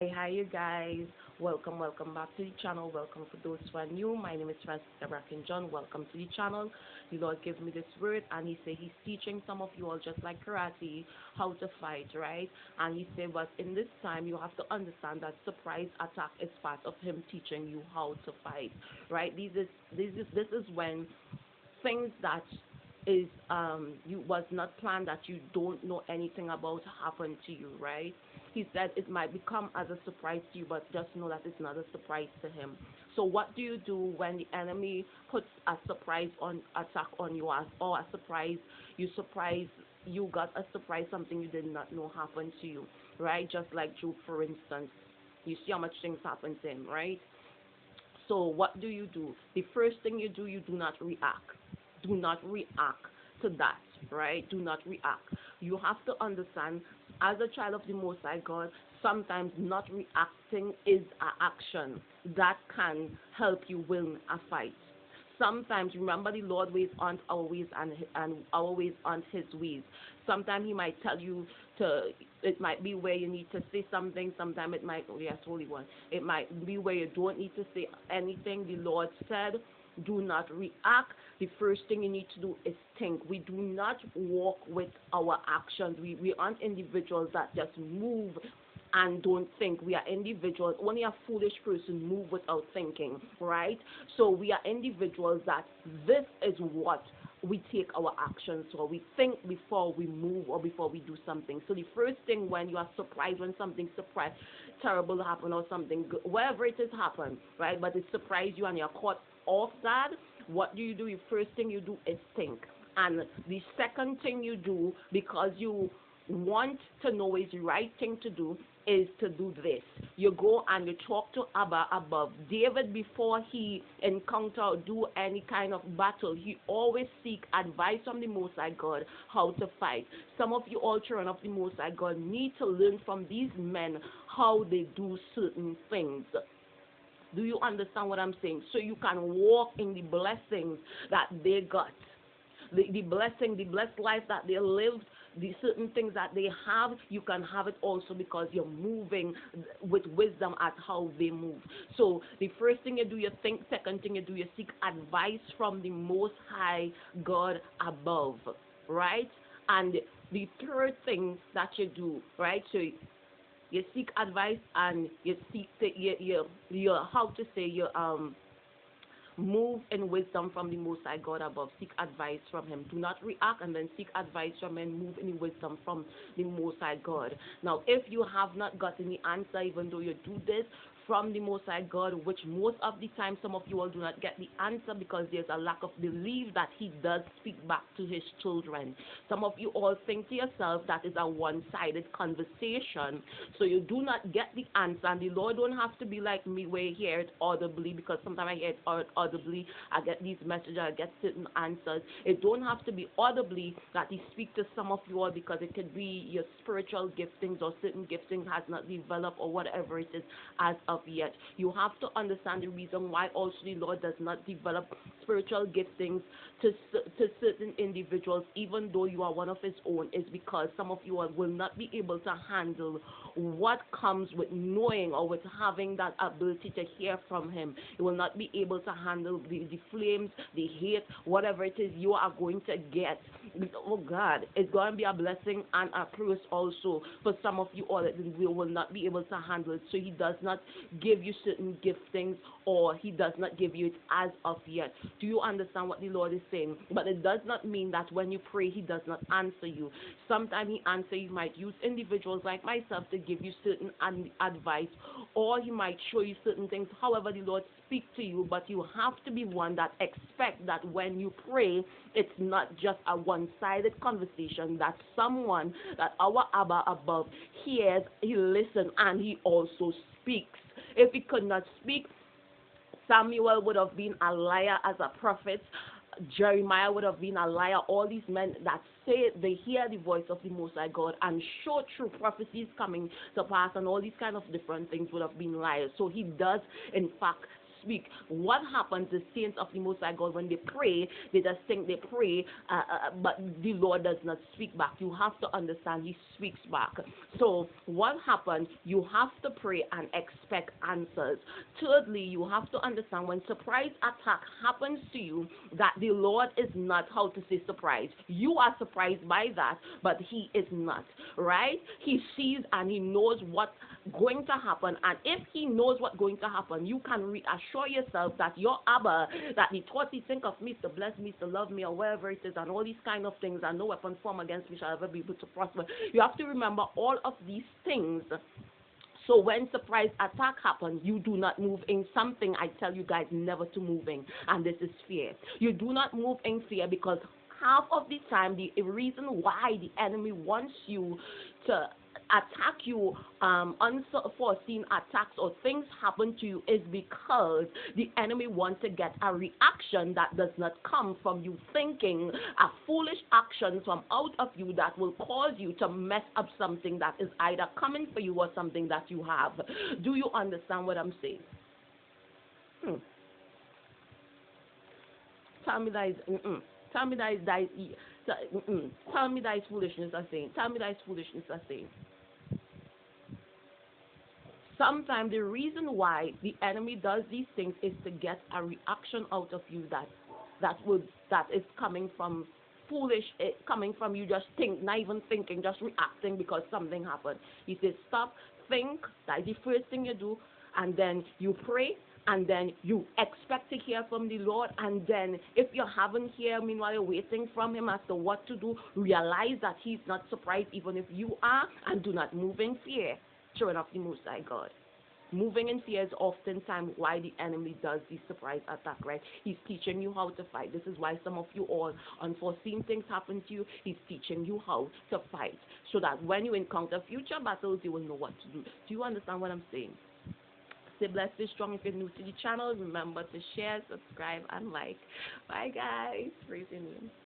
Hi, you guys. Welcome back to the channel. Welcome for those who are new. My name is Fransica Brackin John. Welcome to the channel. The Lord gave me this word, and He said He's teaching some of you all just like karate how to fight, right? And He said, but in this time, you have to understand that surprise attack is part of Him teaching you how to fight, right? This is when things that is you was not planned, that you don't know anything about, happen to you, right? He said it might become as a surprise to you, but just know that it's not a surprise to him. So what do you do when the enemy puts a surprise on attack on you, as or a surprise, you got a surprise, something you did not know happened to you, right? Just like Job, for instance. You see how much things happen to him, right? So what do? The first thing you do, you do not react. Do not react to that, right? Do not react. You have to understand, as a child of the Most High God, sometimes not reacting is an action that can help you win a fight. Sometimes, remember, the Lord ways aren't our ways, and our ways aren't His ways. Sometimes He might tell you to. It might be where you need to say something. Sometimes it might. Oh yes, Holy One. It might be where you don't need to say anything. The Lord said, "Do not react." The first thing you need to do is think. We do not walk with our actions. We aren't individuals that just move and don't think. We are individuals. Only a foolish person move without thinking, right? So we are individuals that this is what we take our actions for. We think before we move or before we do something. So the first thing, when you are surprised, when something surprise terrible happen, or something wherever it has happened, right? But it surprised you and you're caught off guard. What do? The first thing you do is think. And the second thing you do, because you want to know is the right thing to do, is to do this. You go and you talk to Abba above. David, before he encounter or do any kind of battle, he always seek advice from the Most High God how to fight. Some of you all children of the Most High God need to learn from these men how they do certain things. Do you understand what I'm saying? So you can walk in the blessings that they got, the blessing, the blessed life that they lived, the certain things that they have, you can have it also because you're moving with wisdom at how they move. So the first thing you do, you think. Second thing you do, you seek advice from the Most High God above, right? And the third thing that you do, right? So you seek advice, and you seek the, you how to say, you move in wisdom from the Most High God above. Seek advice from Him. Do not react, and then seek advice from Him. Move in wisdom from the Most High God. Now, if you have not gotten the answer, even though you do this from the Most High God, which most of the time some of you all do not get the answer because there's a lack of belief that He does speak back to His children. Some of you all think to yourself that is a one-sided conversation, so you do not get the answer. And the Lord don't have to be like me where He hear it audibly, because sometimes I hear it audibly. I get these messages, I get certain answers. It don't have to be audibly that He speak to some of you all, because it could be your spiritual giftings, or certain giftings has not developed, or whatever it is as of yet. You have to understand the reason why also the Lord does not develop spiritual giftings to certain individuals, even though you are one of His own, is because some of you will not be able to handle what comes with knowing, or with having that ability to hear from Him. You will not be able to handle the flames, the hate, whatever it is you are going to get. Oh God, it's going to be a blessing and a curse also for some of you all that we will not be able to handle it. So He does not give you certain giftings, or He does not give you it as of yet. Do you understand what the Lord is saying? But it does not mean that when you pray He does not answer you. Sometimes He answers. He might use individuals like myself to give you certain advice, or He might show you certain things. However, the Lord speaks to you, but you have to be one that expect that when you pray, it's not just a one-sided conversation, that someone, that our Abba above hears, He listens, and He also speaks. If He could not speak, Samuel would have been a liar as a prophet. Jeremiah would have been a liar. All these men that say they hear the voice of the Most High God and show true prophecies coming to pass, and all these kind of different things, would have been liars. So He does, in fact, speak. What happens, the saints of the Most High God, when they pray, they just think they pray, but the Lord does not speak back. You have to understand He speaks back. So what happens, you have to pray and expect answers. Thirdly, you have to understand when surprise attack happens to you, that the Lord is not, how to say, surprised. You are surprised by that, but He is not, right? He sees and He knows what's going to happen, and if He knows what's going to happen, you can reassure yourself that your Abba, that the thoughts He think of me is to bless me, to love me, or wherever it is, and all these kind of things, and no weapon formed against me shall ever be able to prosper. You have to remember all of these things. So when surprise attack happens, you do not move in something I tell you guys never to move in, and this is fear. You do not move in fear, because half of the time the reason why the enemy wants you to attack you, unforeseen attacks or things happen to you, is because the enemy wants to get a reaction that does not come from you thinking, a foolish action from out of you that will cause you to mess up something that is either coming for you or something that you have. Do you understand what I'm saying? Tell me that is tell me that is tell me that is foolishness I'm saying. Tell me that is foolishness I'm saying. Sometimes the reason why the enemy does these things is to get a reaction out of you that is coming from foolish, coming from you just not even thinking, just reacting because something happened. He says stop, think. That's the first thing you do, and then you pray, and then you expect to hear from the Lord, and then if you haven't heard, meanwhile you're waiting from Him as to what to do, realize that He's not surprised even if you are, and do not move in fear. Children of the Most High God. Moving in fear is oftentimes why the enemy does the surprise attack, right? He's teaching you how to fight. This is why some of you all, unforeseen things happen to you. He's teaching you how to fight, so that when you encounter future battles, you will know what to do. Do you understand what I'm saying? Stay blessed, stay strong. If you're new to the channel, remember to share, subscribe, and like. Bye, guys. Praise your name.